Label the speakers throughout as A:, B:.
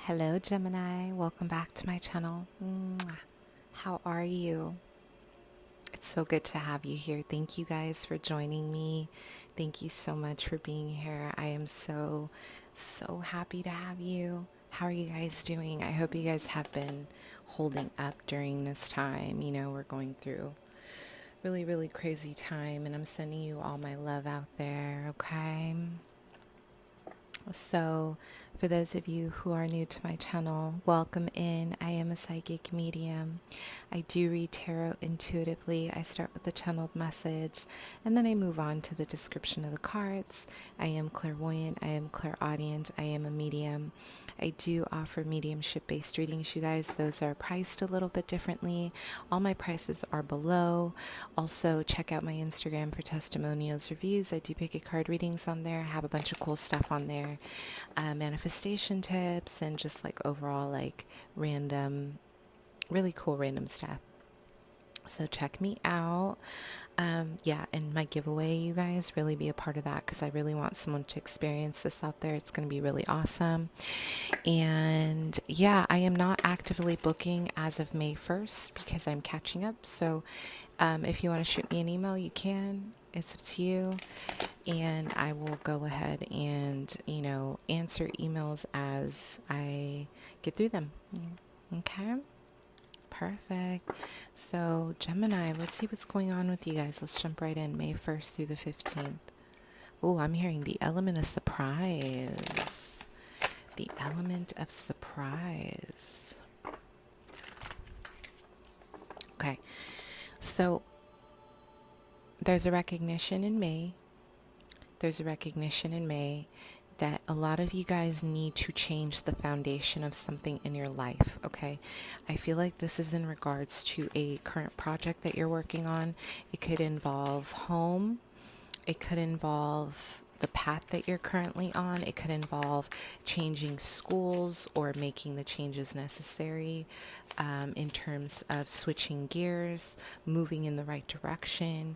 A: Hello, Gemini. Welcome back to my channel. How are you? It's so good to have you here. Thank you guys for joining me. Thank you so much for being here. I am so happy to have you. How are you guys doing? I hope you guys have been holding up during this time. You know, we're going through really crazy time, and I'm sending you all my love out there, okay? So, for those of you who are new to my channel, welcome in. I am a psychic medium. I do read tarot intuitively. I start with the channeled message and then I move on to the description of the cards. I am clairvoyant. I am clairaudient. I am a medium. I do offer mediumship based readings, you guys. Those are priced a little bit differently. All my prices are below. Also, check out my Instagram for testimonials, reviews. I do pick a card readings on there. I have a bunch of cool stuff on there. Manifestation tips and just like overall like random, really cool random stuff. So check me out. Yeah, and my giveaway, you guys, really be a part of that because I really want someone to experience this out there. It's going to be really awesome. And yeah, I am not actively booking as of May 1st because I'm catching up. So if you want to shoot me an email, you can. It's up to you. And I will go ahead and, answer emails as I get through them. Okay? Perfect. So, Gemini, let's see what's going on with you guys. Let's jump right in. May 1st through the 15th. Oh, I'm hearing the element of surprise. The element of surprise. Okay. So, there's a recognition in May. That a lot of you guys need to change the foundation of something in your life, okay? I feel like this is in regards to a current project that you're working on. It could involve home. It could involve the path that you're currently on. It could involve changing schools or making the changes necessary in terms of switching gears, moving in the right direction.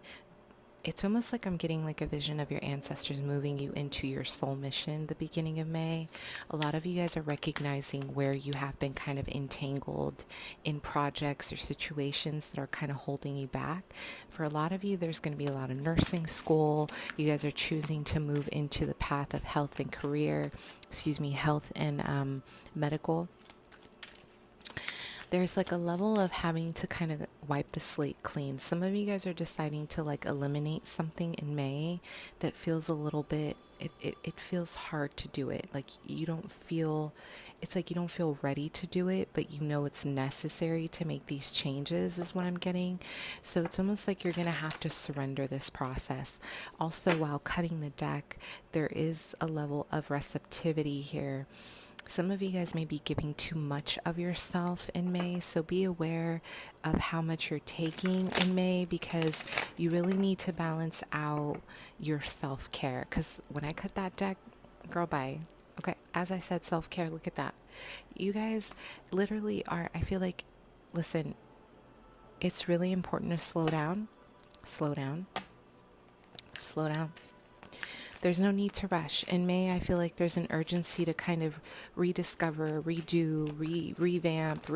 A: It's almost like I'm getting like a vision of your ancestors moving you into your soul mission the beginning of May. A lot of you guys are recognizing where you have been kind of entangled in projects or situations that are kind of holding you back. For a lot of you, there's going to be a lot of nursing school. You guys are choosing to move into the path of health and career, health and medical. There's like a level of having to kind of wipe the slate clean. Some of you guys are deciding to like eliminate something in May that feels a little bit, it feels hard to do it. Like you don't feel, it's like you don't feel ready to do it, but you know it's necessary to make these changes is what I'm getting. So it's almost like you're going to have to surrender this process. Also, while cutting the deck, there is a level of receptivity here. Some of you guys may be giving too much of yourself in May, so be aware of how much you're taking in May because you really need to balance out your self-care. Because when I cut that deck, girl, bye. Okay, as I said, self-care, look at that. You guys literally are, I feel like, listen, it's really important to slow down. Slow down. There's no need to rush. In May, I feel like there's an urgency to kind of rediscover, redo, revamp,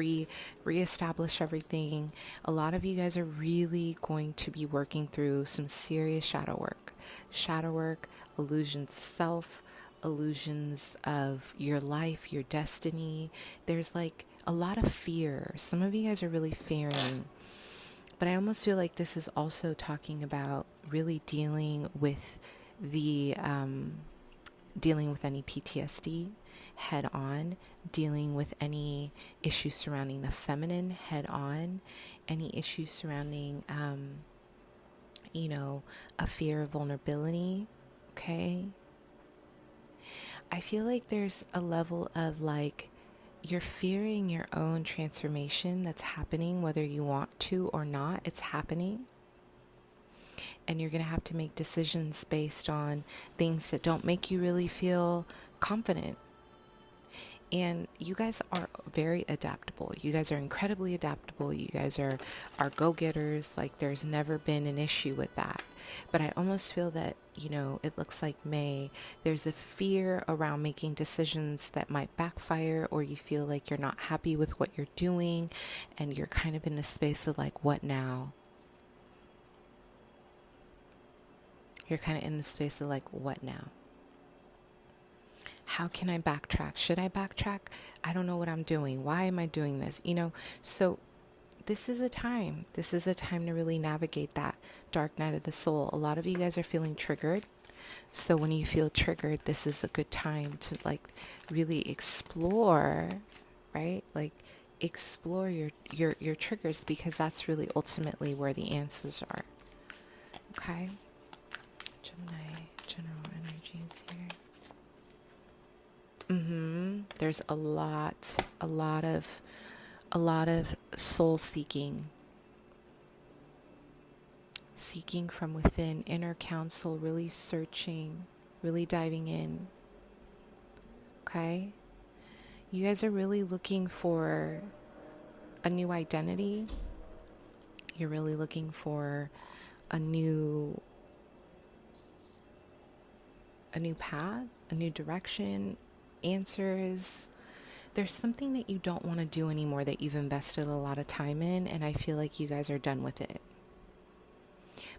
A: reestablish everything. A lot of you guys are really going to be working through some serious shadow work. Shadow work, illusions of self, illusions of your life, your destiny. There's like a lot of fear. Some of you guys are really fearing. But I almost feel like this is also talking about really dealing with dealing with any PTSD head on, dealing with any issues surrounding the feminine head on, any issues surrounding, a fear of vulnerability. Okay. I feel like there's a level of like, you're fearing your own transformation that's happening, whether you want to or not, it's happening. And you're going to have to make decisions based on things that don't make you really feel confident. And you guys are very adaptable. You guys are incredibly adaptable. You guys are go-getters. Like, there's never been an issue with that. But I almost feel that, it looks like May, there's a fear around making decisions that might backfire, or you feel like you're not happy with what you're doing, and you're kind of in a space of like, what now? You're kind of in the space of like, what now? How can I backtrack? Should I backtrack? I don't know what I'm doing. Why am I doing this? So this is a time. This is a time to really navigate that dark night of the soul. A lot of you guys are feeling triggered. So when you feel triggered, this is a good time to like really explore, right? Like explore your triggers, because that's really ultimately where the answers are. Okay? Gemini, general energies here. There's a lot of soul seeking from within, inner counsel, really searching, really diving in. Okay? You guys are really looking for a new identity. You're really looking for a new path, a new direction, answers. There's something that you don't want to do anymore that you've invested a lot of time in, and I feel like you guys are done with it.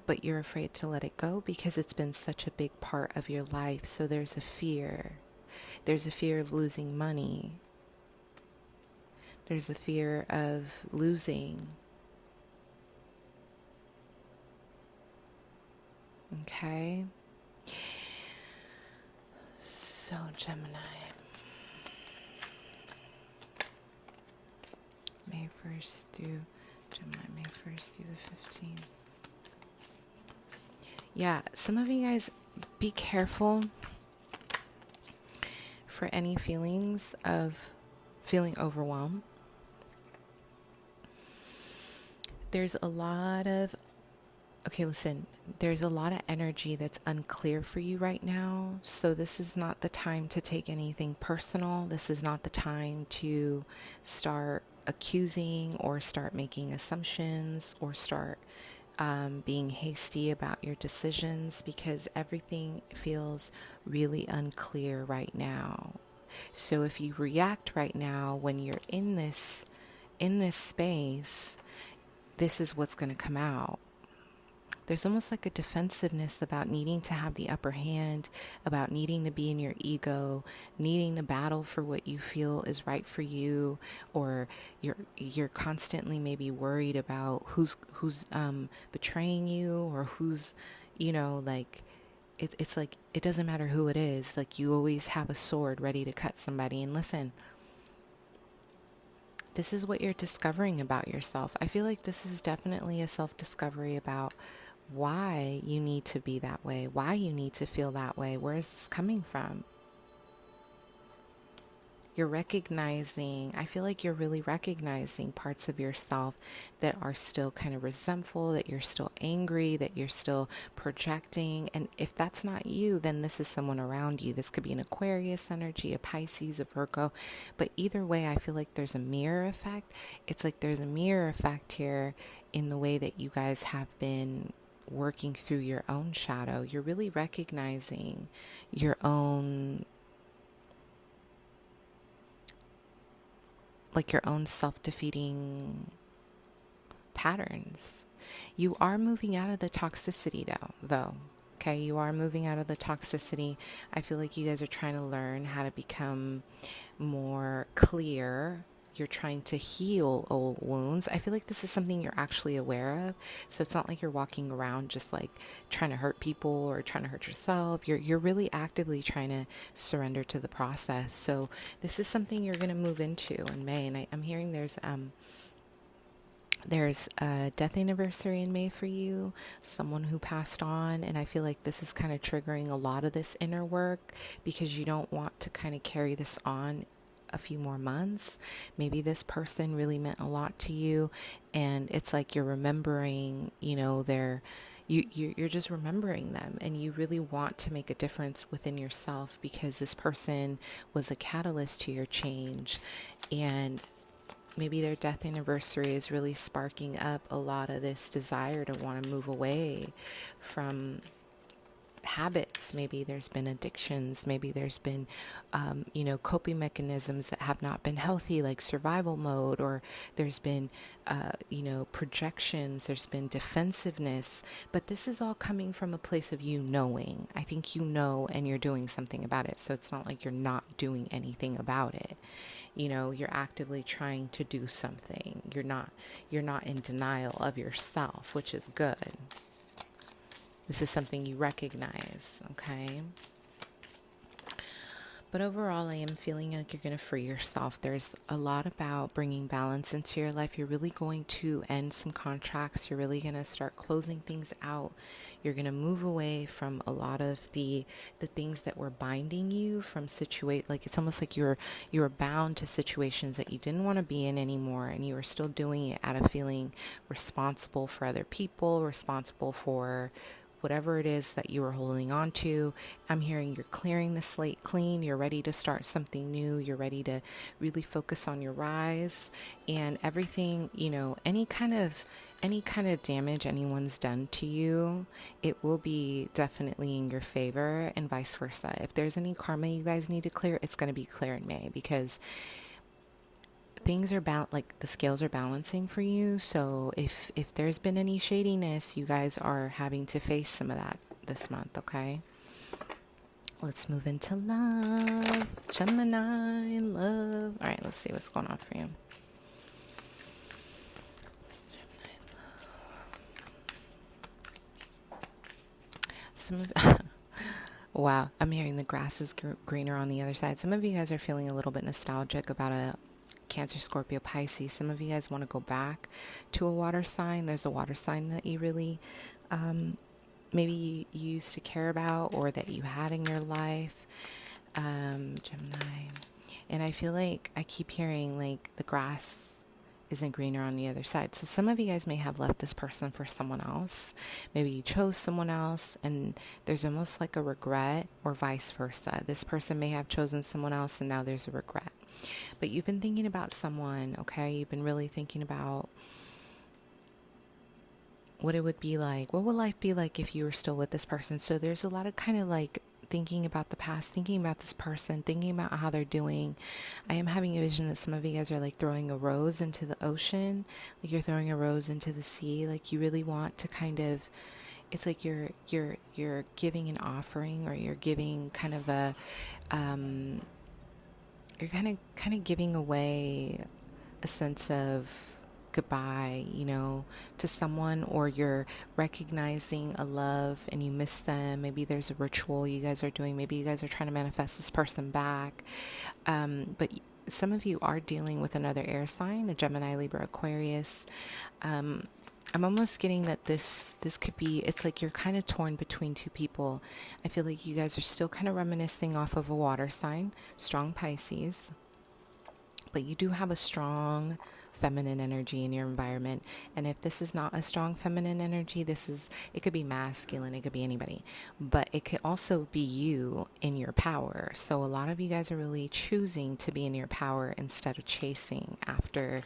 A: But you're afraid to let it go because it's been such a big part of your life. So there's a fear. There's a fear of losing money. There's a fear of losing. Okay? So, Gemini. May 1st through May 1st through the 15th. Yeah, some of you guys, be careful for any feelings of feeling overwhelmed. There's a lot of energy that's unclear for you right now. So this is not the time to take anything personal. This is not the time to start accusing or start making assumptions or start being hasty about your decisions, because everything feels really unclear right now. So if you react right now when you're in this space, this is what's going to come out. There's almost like a defensiveness about needing to have the upper hand, about needing to be in your ego, needing to battle for what you feel is right for you, or you're constantly maybe worried about who's betraying you, or who's, like it's like it doesn't matter who it is. Like, you always have a sword ready to cut somebody. And listen, this is what you're discovering about yourself. I feel like this is definitely a self-discovery about why you need to be that way, why you need to feel that way. Where is this coming from? You're recognizing, I feel like you're really recognizing parts of yourself that are still kind of resentful, that you're still angry, that you're still projecting. And if that's not you, then this is someone around you. This could be an Aquarius energy, a Pisces, a Virgo. But either way, I feel like there's a mirror effect. It's like there's a mirror effect here in the way that you guys have been working through your own shadow. You're really recognizing your own, like your own self-defeating patterns. You are moving out of the toxicity though. Okay, you are moving out of the toxicity. I feel like you guys are trying to learn how to become more clear. You're trying to heal old wounds. I feel like this is something you're actually aware of. So it's not like you're walking around just like trying to hurt people or trying to hurt yourself. You're really actively trying to surrender to the process. So this is something you're going to move into in May. And I'm hearing there's a death anniversary in May for you, someone who passed on, and I feel like this is kind of triggering a lot of this inner work because you don't want to kind of carry this on a few more months. Maybe this person really meant a lot to you, and it's like you're remembering, you're just remembering them, and you really want to make a difference within yourself because this person was a catalyst to your change. And maybe their death anniversary is really sparking up a lot of this desire to want to move away from habits. Maybe there's been addictions. Maybe there's been, coping mechanisms that have not been healthy, like survival mode, or there's been, projections. There's been defensiveness. But this is all coming from a place of you knowing. I think you know, and you're doing something about it. So it's not like you're not doing anything about it. You're actively trying to do something. You're not in denial of yourself, which is good. This is something you recognize, okay? But overall, I am feeling like you're going to free yourself. There's a lot about bringing balance into your life. You're really going to end some contracts. You're really going to start closing things out. You're going to move away from a lot of the things that were binding you from like it's almost like you're bound to situations that you didn't want to be in anymore, and you are still doing it out of feeling responsible for other people, responsible for whatever it is that you are holding on to. I'm hearing you're clearing the slate clean. You're ready to start something new. You're ready to really focus on your rise, and everything, any kind of damage anyone's done to you, it will be definitely in your favor, and vice versa. If there's any karma you guys need to clear, it's going to be clear in May, because things are like the scales are balancing for you. So if there's been any shadiness, you guys are having to face some of that this month, okay? Let's move into love. Gemini, love. All right, let's see what's going on for you. Gemini, love. Wow, I'm hearing the grass is greener on the other side. Some of you guys are feeling a little bit nostalgic about a Cancer, Scorpio, Pisces. Some of you guys want to go back to a water sign. There's a water sign that you really maybe you used to care about, or that you had in your life. Gemini. And I feel like I keep hearing like the grass isn't greener on the other side. So some of you guys may have left this person for someone else. Maybe you chose someone else, and there's almost like a regret, or vice versa. This person may have chosen someone else, and now there's a regret. But you've been thinking about someone, okay? You've been really thinking about what it would be like. What would life be like if you were still with this person? So there's a lot of kind of like thinking about the past, thinking about this person, thinking about how they're doing. I am having a vision that some of you guys are like throwing a rose into the ocean, like you're throwing a rose into the sea. Like you really want to kind of, it's like you're giving an offering, or you're giving kind of a you're kind of giving away a sense of goodbye, to someone, or you're recognizing a love and you miss them. Maybe there's a ritual you guys are doing. Maybe you guys are trying to manifest this person back. But some of you are dealing with another air sign, a Gemini, Libra, Aquarius. I'm almost getting that this could be, it's like you're kind of torn between two people. I feel like you guys are still kind of reminiscing off of a water sign, strong Pisces, but you do have a strong feminine energy in your environment. And if this is not a strong feminine energy, it could be masculine, it could be anybody, but it could also be you in your power. So a lot of you guys are really choosing to be in your power instead of chasing after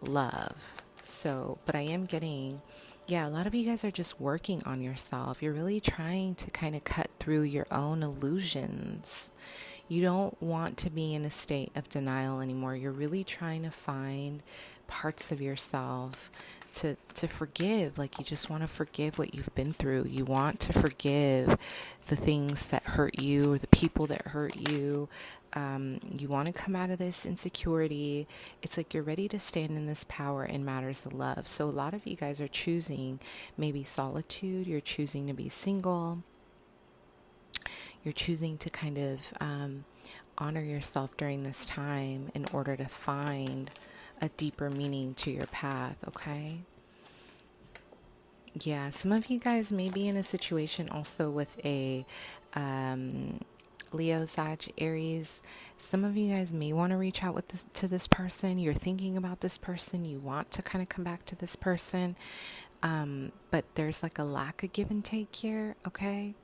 A: love. So, but I am getting, a lot of you guys are just working on yourself. You're really trying to kind of cut through your own illusions. You don't want to be in a state of denial anymore. You're really trying to find parts of yourself to forgive. Like you just want to forgive what you've been through. You want to forgive the things that hurt you, or the people that hurt you. You want to come out of this insecurity. It's like you're ready to stand in this power in matters of love. So a lot of you guys are choosing maybe solitude. You're choosing to be single. You're choosing to kind of honor yourself during this time in order to find a deeper meaning to your path, okay? Yeah, some of you guys may be in a situation also with a Leo, Sag, Aries. Some of you guys may want to reach out to this person. You're thinking about this person. You want to kind of come back to this person. But there's like a lack of give and take here, okay?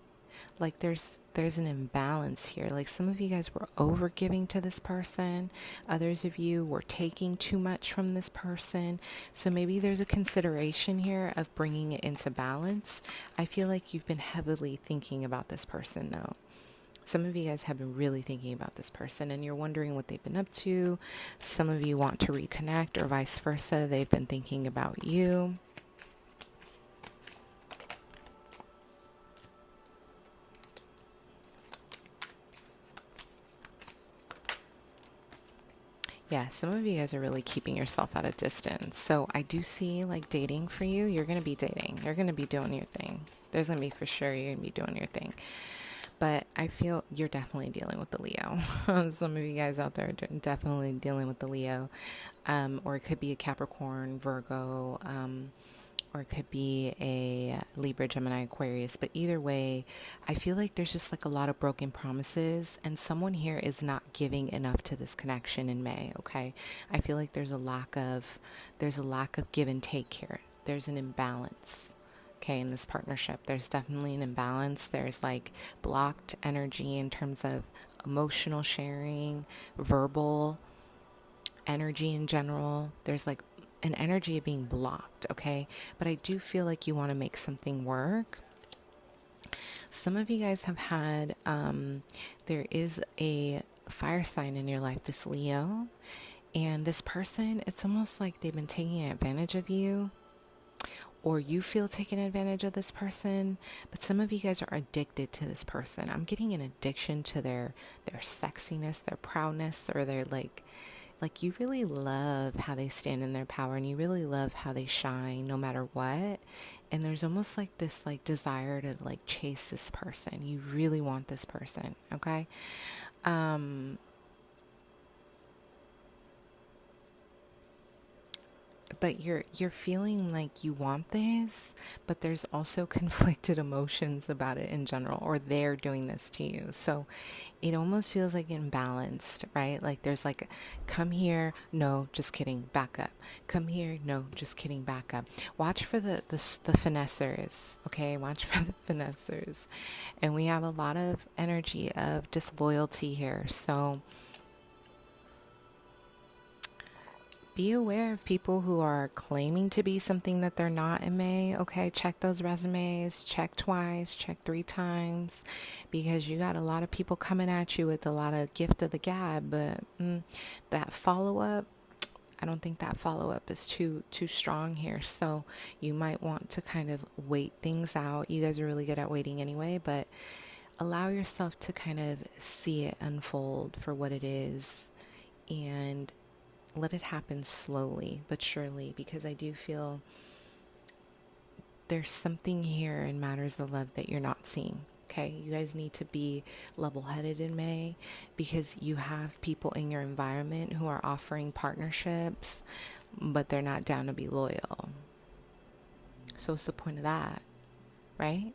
A: Like there's an imbalance here. Like some of you guys were over giving to this person, others of you were taking too much from this person. So maybe there's a consideration here of bringing it into balance. I feel like you've been heavily thinking about this person though. Some of you guys have been really thinking about this person and you're wondering what they've been up to. Some of you want to reconnect or vice versa. They've been thinking about you. Yeah, some of you guys are really keeping yourself at a distance. So I do see like dating for you. You're going to be dating. You're going to be doing your thing. There's going to be for sure you're going to be doing your thing. But I feel you're definitely dealing with the Leo. Some of you guys out there are definitely dealing with the Leo. Or it could be a Capricorn, Virgo, or it could be a Libra, Gemini, Aquarius. But either way, I feel like there's just like a lot of broken promises and someone here is not giving enough to this connection in May, okay? I feel like there's a lack of give and take here. There's an imbalance. Okay, in this partnership, there's definitely an imbalance. There's like blocked energy in terms of emotional sharing, verbal energy in general. There's like an energy of being blocked, okay? But I do feel like you want to make something work. Some of you guys have had, there is a fire sign in your life, this Leo, and this person, it's almost like they've been taking advantage of you, or you feel taken advantage of this person, but some of you guys are addicted to this person. I'm getting an addiction to their sexiness, their proudness, or their like you really love how they stand in their power and you really love how they shine no matter what. And there's almost like this like desire to like chase this person. You really want this person, okay? But you're feeling like you want this, but there's also conflicted emotions about it in general, or they're doing this to you. So it almost feels like imbalanced, right? Like there's like, come here, no, just kidding, back up. Come here, no, just kidding, back up. Watch for the finessers, okay? Watch for the finessers. And we have a lot of energy of disloyalty here. So be aware of people who are claiming to be something that they're not in May, okay? Check those resumes, check twice, check 3 times, because you got a lot of people coming at you with a lot of gift of the gab, but that follow-up, I don't think that follow-up is too strong here, so you might want to kind of wait things out. You guys are really good at waiting anyway, but allow yourself to kind of see it unfold for what it is, and let it happen slowly but surely, because I do feel there's something here in matters of love that you're not seeing. Okay, you guys need to be level-headed in May, because you have people in your environment who are offering partnerships, but they're not down to be loyal. So what's the point of that, right?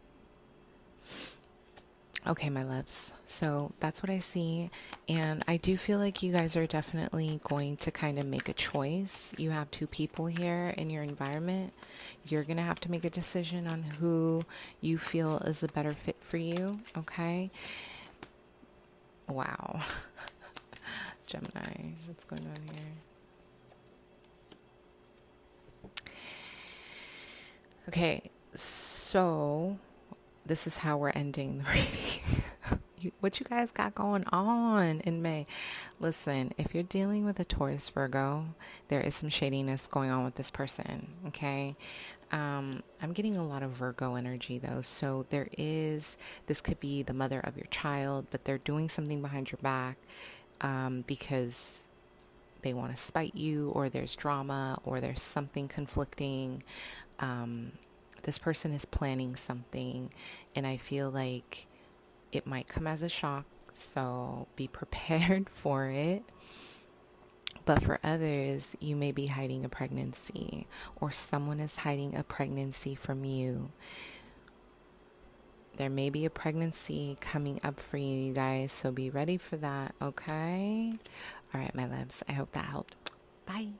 A: Okay, my loves. So that's what I see. And I do feel like you guys are definitely going to kind of make a choice. You have 2 people here in your environment. You're going to have to make a decision on who you feel is a better fit for you. Okay. Wow. Gemini, what's going on here? Okay. So this is how we're ending the reading. What you guys got going on in May? Listen, if you're dealing with a Taurus, Virgo, there is some shadiness going on with this person, okay? I'm getting a lot of Virgo energy though. So this could be the mother of your child, but they're doing something behind your back because they want to spite you, or there's drama, or there's something conflicting. This person is planning something, and I feel like it might come as a shock, so be prepared for it. But for others, you may be hiding a pregnancy, or someone is hiding a pregnancy from you. There may be a pregnancy coming up for you, you guys, so be ready for that, okay? All right, my loves, I hope that helped. Bye.